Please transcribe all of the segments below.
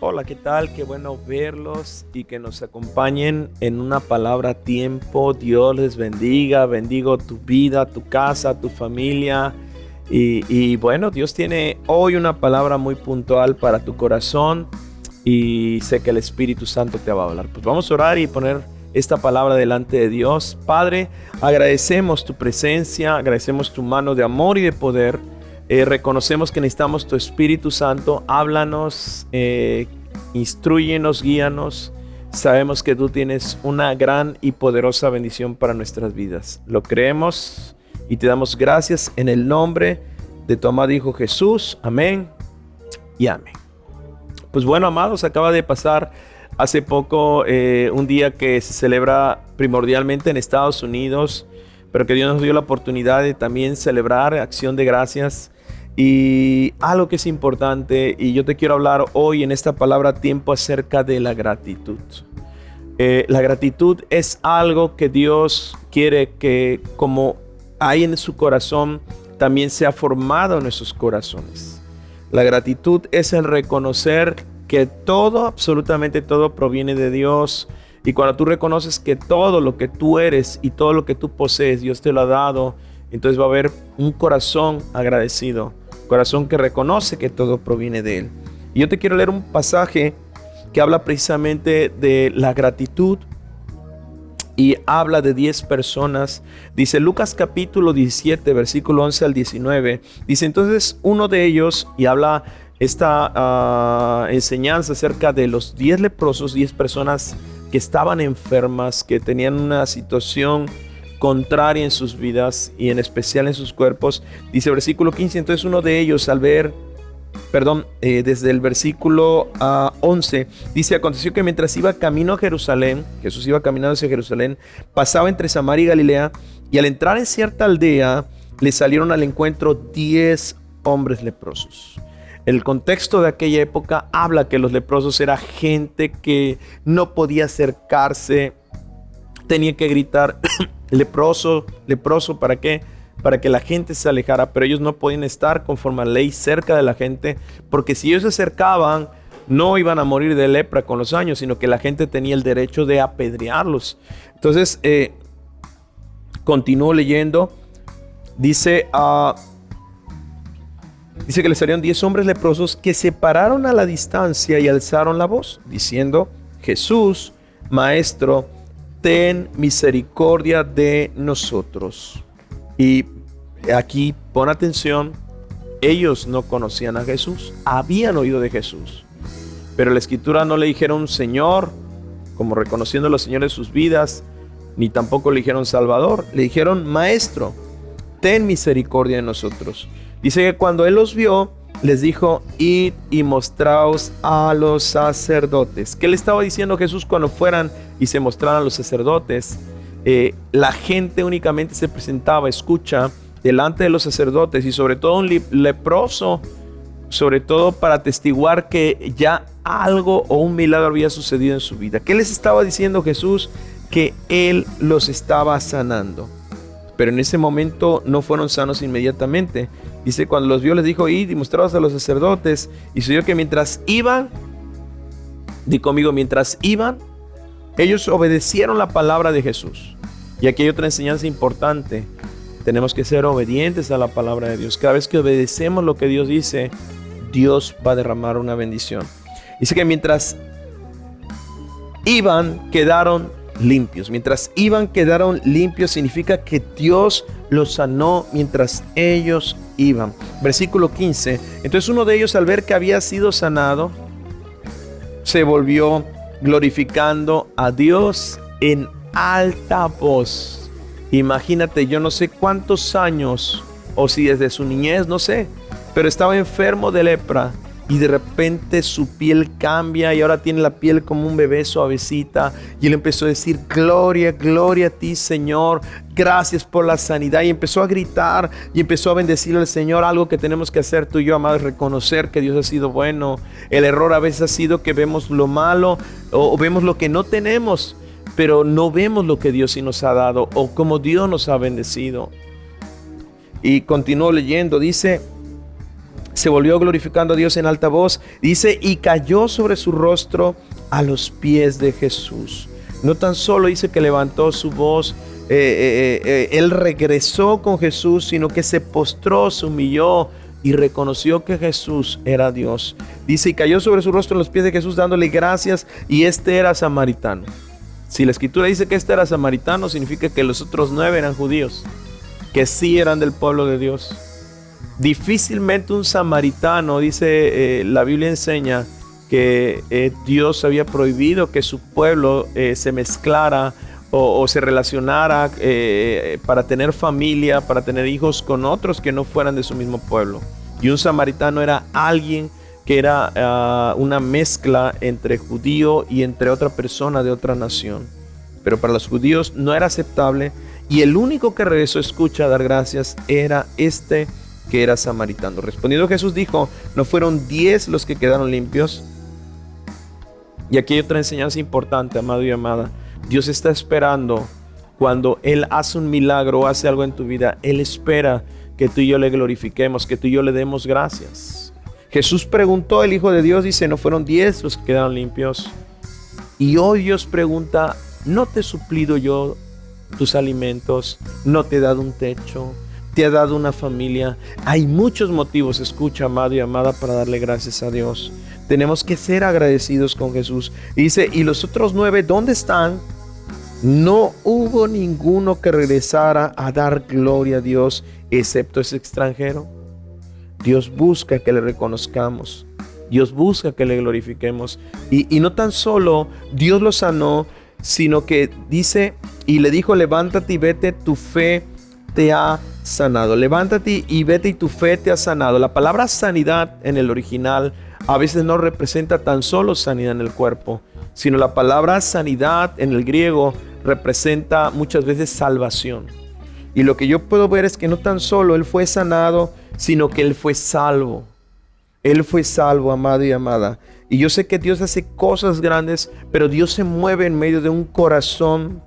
Hola, ¿qué tal? Qué bueno verlos y que nos acompañen en una palabra a tiempo. Dios les bendiga, bendigo tu vida, tu casa, tu familia. Y bueno, Dios tiene hoy una palabra muy puntual para tu corazón y sé que el Espíritu Santo te va a hablar. Pues vamos a orar y poner esta palabra delante de Dios. Padre, agradecemos tu presencia, agradecemos tu mano de amor y de poder. Reconocemos que necesitamos tu Espíritu Santo. Háblanos, instrúyenos, guíanos. Sabemos que tú tienes una gran y poderosa bendición para nuestras vidas. Lo creemos y te damos gracias en el nombre de tu amado Hijo Jesús. Amén y amén. Pues bueno, amados, acaba de pasar hace poco un día que se celebra primordialmente en Estados Unidos, pero que Dios nos dio la oportunidad de también celebrar Acción de Gracias. Y algo que es importante, y yo te quiero hablar hoy en esta palabra tiempo acerca de la gratitud. La gratitud es algo que Dios quiere que, como hay en su corazón, también sea formado en nuestros corazones. La gratitud es el reconocer que todo, absolutamente todo, proviene de Dios. Y cuando tú reconoces que todo lo que tú eres y todo lo que tú posees, Dios te lo ha dado, entonces va a haber un corazón agradecido, corazón que reconoce que todo proviene de Él. Y yo te quiero leer un pasaje que habla precisamente de la gratitud y habla de 10 personas. Dice Lucas capítulo 17, versículo 11 al 19. Dice entonces uno de ellos, y habla esta enseñanza acerca de los 10 leprosos, 10 personas que estaban enfermas, que tenían una situación contraria en sus vidas y en especial en sus cuerpos. Dice versículo 15, entonces uno de ellos desde el versículo 11, dice, aconteció que mientras iba camino a Jerusalén, Jesús iba caminando hacia Jerusalén, pasaba entre Samaria y Galilea, y al entrar en cierta aldea, le salieron al encuentro 10 hombres leprosos. El contexto de aquella época habla que los leprosos era gente que no podía acercarse, tenía que gritar leproso, leproso, ¿para qué? Para que la gente se alejara, pero ellos no podían estar conforme a la ley cerca de la gente, porque si ellos se acercaban, no iban a morir de lepra con los años, sino que la gente tenía el derecho de apedrearlos. Entonces, continúo leyendo, dice que le salieron 10 hombres leprosos que se pararon a la distancia y alzaron la voz, diciendo, Jesús, Maestro, ten misericordia de nosotros. Y aquí pon atención, ellos no conocían a Jesús, habían oído de Jesús, pero la escritura no le dijeron Señor, como reconociendo a los señores de sus vidas, ni tampoco le dijeron Salvador, le dijeron Maestro, ten misericordia de nosotros. Dice que cuando él los vio, les dijo, id y mostraos a los sacerdotes. ¿Qué le estaba diciendo Jesús cuando fueran y se mostraran a los sacerdotes? La gente únicamente se presentaba, escucha, delante de los sacerdotes, y sobre todo un leproso, sobre todo para atestiguar que ya algo o un milagro había sucedido en su vida. ¿Qué les estaba diciendo Jesús? Que Él los estaba sanando. Pero en ese momento no fueron sanos inmediatamente. Dice, cuando los vio les dijo, id y mostraos a los sacerdotes. Y sucedió que mientras iban, di conmigo, mientras iban, ellos obedecieron la palabra de Jesús. Y aquí hay otra enseñanza importante. Tenemos que ser obedientes a la palabra de Dios. Cada vez que obedecemos lo que Dios dice, Dios va a derramar una bendición. Dice que mientras iban, quedaron limpios. Mientras iban, quedaron limpios. Significa que Dios los sanó mientras ellos iban. Versículo 15. Entonces uno de ellos, al ver que había sido sanado, se volvió glorificando a Dios en alta voz. Imagínate, yo no sé cuántos años, o si desde su niñez, no sé, pero estaba enfermo de lepra. Y de repente su piel cambia y ahora tiene la piel como un bebé suavecita. Y él empezó a decir, gloria, gloria a ti, Señor. Gracias por la sanidad. Y empezó a gritar y empezó a bendecirle al Señor. Algo que tenemos que hacer tú y yo, amados, reconocer que Dios ha sido bueno. El error a veces ha sido que vemos lo malo o vemos lo que no tenemos, pero no vemos lo que Dios sí nos ha dado o cómo Dios nos ha bendecido. Y continúo leyendo, dice, se volvió glorificando a Dios en alta voz. Dice, y cayó sobre su rostro a los pies de Jesús. No tan solo dice que levantó su voz, él regresó con Jesús, sino que se postró, se humilló y reconoció que Jesús era Dios. Dice, y cayó sobre su rostro a los pies de Jesús dándole gracias, y este era samaritano. Si la escritura dice que este era samaritano, significa que los otros 9 eran judíos, que sí eran del pueblo de Dios. Difícilmente un samaritano, dice la Biblia enseña que Dios había prohibido que su pueblo se mezclara o se relacionara para tener familia, para tener hijos con otros que no fueran de su mismo pueblo. Y un samaritano era alguien que era una mezcla entre judío y entre otra persona de otra nación. Pero para los judíos no era aceptable, y el único que regresó a dar gracias era este que era samaritano. Respondiendo Jesús dijo, ¿no fueron 10 los que quedaron limpios? Y aquí hay otra enseñanza importante, amado y amada. Dios está esperando cuando Él hace un milagro o hace algo en tu vida. Él espera que tú y yo le glorifiquemos, que tú y yo le demos gracias. Jesús preguntó, el Hijo de Dios dice, ¿no fueron 10 los que quedaron limpios? Y hoy Dios pregunta, ¿no te he suplido yo tus alimentos? ¿No te he dado un techo? ¿Te ha dado una familia? Hay muchos motivos, escucha, amado y amada, para darle gracias a Dios. Tenemos que ser agradecidos con Jesús. Y dice, ¿y los otros 9 dónde están? No hubo ninguno que regresara a dar gloria a Dios, excepto ese extranjero. Dios busca que le reconozcamos. Dios busca que le glorifiquemos. Y no tan solo Dios lo sanó, sino que dice, y le dijo, levántate y vete, tu fe te ha sanado. Levántate y vete y tu fe te ha sanado. La palabra sanidad en el original a veces no representa tan solo sanidad en el cuerpo, sino la palabra sanidad en el griego representa muchas veces salvación. Y lo que yo puedo ver es que no tan solo Él fue sanado, sino que Él fue salvo. Él fue salvo, amado y amada. Y yo sé que Dios hace cosas grandes, pero Dios se mueve en medio de un corazón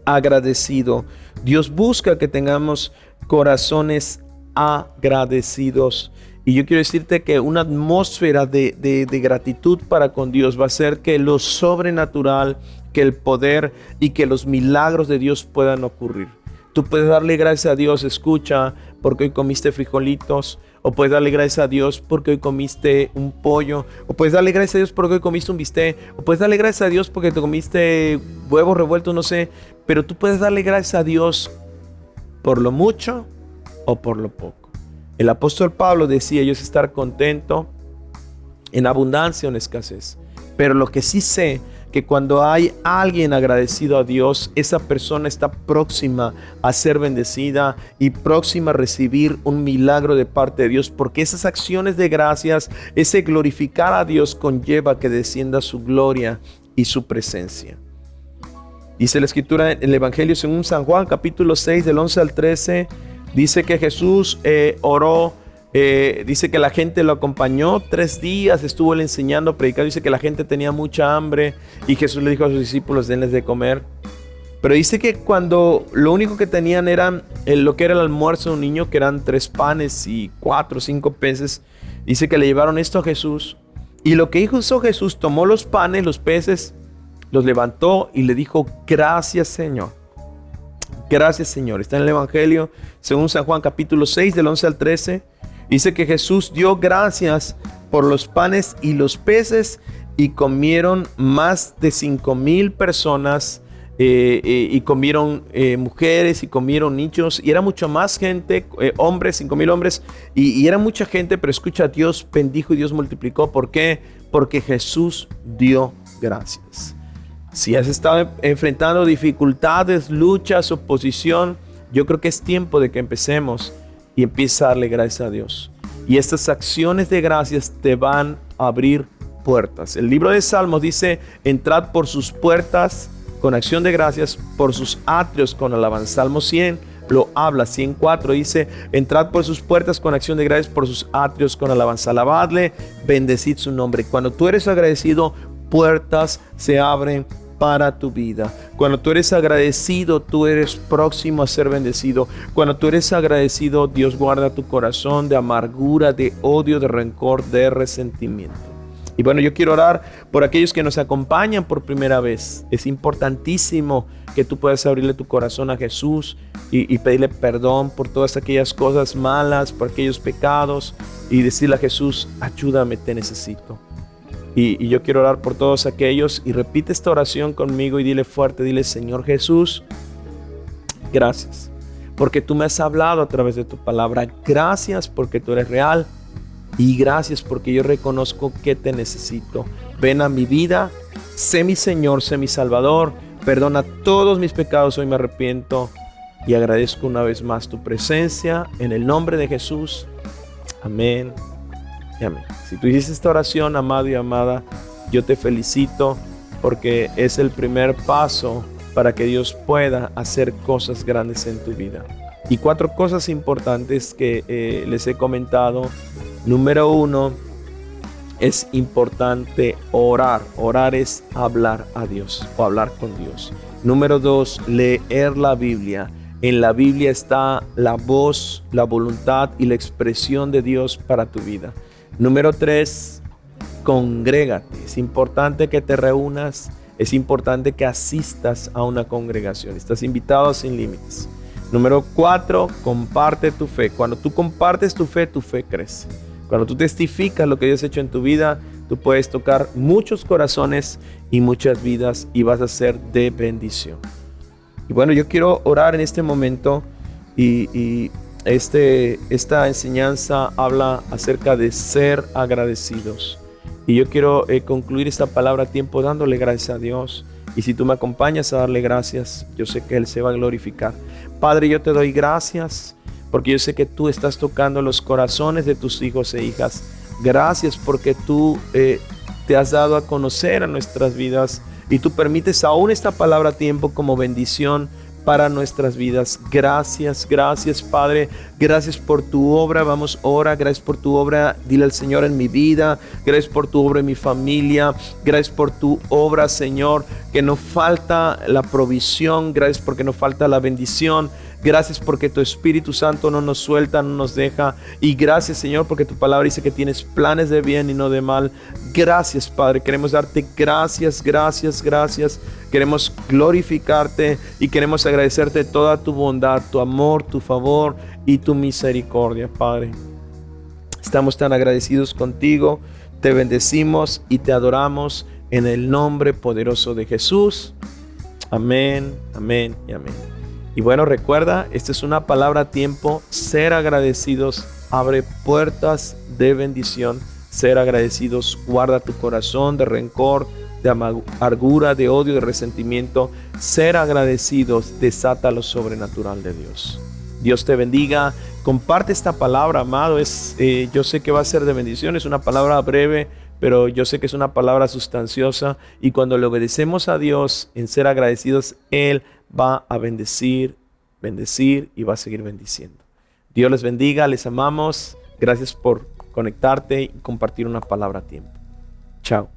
agradecido. Dios busca que tengamos corazones agradecidos. Y yo quiero decirte que una atmósfera de gratitud para con Dios va a hacer que lo sobrenatural, que el poder y que los milagros de Dios puedan ocurrir. Tú puedes darle gracias a Dios, escucha, porque hoy comiste frijolitos, o puedes darle gracias a Dios porque hoy comiste un pollo, o puedes darle gracias a Dios porque hoy comiste un bistec, o puedes darle gracias a Dios porque te comiste huevos revueltos, no sé, pero tú puedes darle gracias a Dios por lo mucho o por lo poco. El apóstol Pablo decía, yo sé estar contento en abundancia o en escasez, pero lo que sí sé, que cuando hay alguien agradecido a Dios, esa persona está próxima a ser bendecida y próxima a recibir un milagro de parte de Dios, porque esas acciones de gracias, ese glorificar a Dios conlleva que descienda su gloria y su presencia. Dice la escritura en el Evangelio según San Juan, capítulo 6, del 11 al 13, dice que Jesús oró. Dice que la gente lo acompañó 3 días, estuvo él enseñando, predicando. Dice que la gente tenía mucha hambre y Jesús le dijo a sus discípulos, denles de comer. Pero dice que cuando lo único que tenían era lo que era el almuerzo de un niño, que eran 3 panes y 4 o 5 peces, dice que le llevaron esto a Jesús. Y lo que hizo Jesús, tomó los panes, los peces, los levantó y le dijo, gracias Señor. Gracias Señor. Está en el Evangelio según San Juan capítulo 6 del 11 al 13. Dice que Jesús dio gracias por los panes y los peces y comieron más de 5,000 personas y comieron mujeres y comieron niños y era mucho más gente, hombres, 5,000 hombres y era mucha gente, pero escucha, Dios bendijo y Dios multiplicó. ¿Por qué? Porque Jesús dio gracias. Si has estado enfrentando dificultades, luchas, oposición, yo creo que es tiempo de que empecemos y empieza a darle gracias a Dios. Y estas acciones de gracias te van a abrir puertas. El libro de Salmos dice, entrad por sus puertas con acción de gracias, por sus atrios con alabanza. Salmo 100 lo habla, 104 dice, entrad por sus puertas con acción de gracias, por sus atrios con alabanza. Alabadle, bendecid su nombre. Cuando tú eres agradecido, puertas se abren para tu vida. Cuando tú eres agradecido, tú eres próximo a ser bendecido. Cuando tú eres agradecido, Dios guarda tu corazón de amargura, de odio, de rencor, de resentimiento. Y bueno, yo quiero orar por aquellos que nos acompañan por primera vez. Es importantísimo que tú puedas abrirle tu corazón a Jesús y pedirle perdón por todas aquellas cosas malas, por aquellos pecados, y decirle a Jesús: ayúdame, te necesito. Y yo quiero orar por todos aquellos, y repite esta oración conmigo y dile fuerte, dile: Señor Jesús, gracias porque tú me has hablado a través de tu palabra. Gracias porque tú eres real. Y gracias porque yo reconozco que te necesito. Ven a mi vida, sé mi Señor, sé mi Salvador. Perdona todos mis pecados, hoy me arrepiento. Y agradezco una vez más tu presencia. En el nombre de Jesús. Amén y amén. Si tú hiciste esta oración, amado y amada, yo te felicito porque es el primer paso para que Dios pueda hacer cosas grandes en tu vida. Y 4 cosas importantes que les he comentado. Número 1, es importante orar. Orar es hablar a Dios o hablar con Dios. Número 2, leer la Biblia. En la Biblia está la voz, la voluntad y la expresión de Dios para tu vida. Número 3, congrégate. Es importante que te reúnas. Es importante que asistas a una congregación. Estás invitado sin límites. Número 4, comparte tu fe. Cuando tú compartes tu fe crece. Cuando tú testificas lo que Dios ha hecho en tu vida, tú puedes tocar muchos corazones y muchas vidas y vas a ser de bendición. Y bueno, yo quiero orar en este momento y esta enseñanza habla acerca de ser agradecidos. Y yo quiero concluir esta palabra a tiempo dándole gracias a Dios. Y si tú me acompañas a darle gracias, yo sé que Él se va a glorificar. Padre, yo te doy gracias porque yo sé que tú estás tocando los corazones de tus hijos e hijas. Gracias porque tú te has dado a conocer a nuestras vidas y tú permites aún esta palabra a tiempo como bendición para nuestras vidas. Gracias, gracias Padre, gracias por tu obra. Vamos, ora, gracias por tu obra, dile al Señor, en mi vida. Gracias por tu obra en mi familia. Gracias por tu obra, Señor, que no falta la provisión. Gracias porque no falta la bendición. Gracias porque tu Espíritu Santo no nos suelta, no nos deja. Y gracias, Señor, porque tu palabra dice que tienes planes de bien y no de mal. Gracias, Padre. Queremos darte gracias, gracias, gracias. Queremos glorificarte y queremos agradecerte toda tu bondad, tu amor, tu favor y tu misericordia, Padre. Estamos tan agradecidos contigo. Te bendecimos y te adoramos en el nombre poderoso de Jesús. Amén, amén y amén. Y bueno, recuerda, esta es una palabra a tiempo. Ser agradecidos abre puertas de bendición. Ser agradecidos guarda tu corazón de rencor, de amargura, de odio, de resentimiento. Ser agradecidos desata lo sobrenatural de Dios. Dios te bendiga. Comparte esta palabra, amado. Yo sé que va a ser de bendición. Es una palabra breve, pero yo sé que es una palabra sustanciosa. Y cuando le obedecemos a Dios en ser agradecidos, Él va a bendecir y va a seguir bendiciendo. Dios les bendiga, les amamos. Gracias por conectarte y compartir una palabra a tiempo. Chao.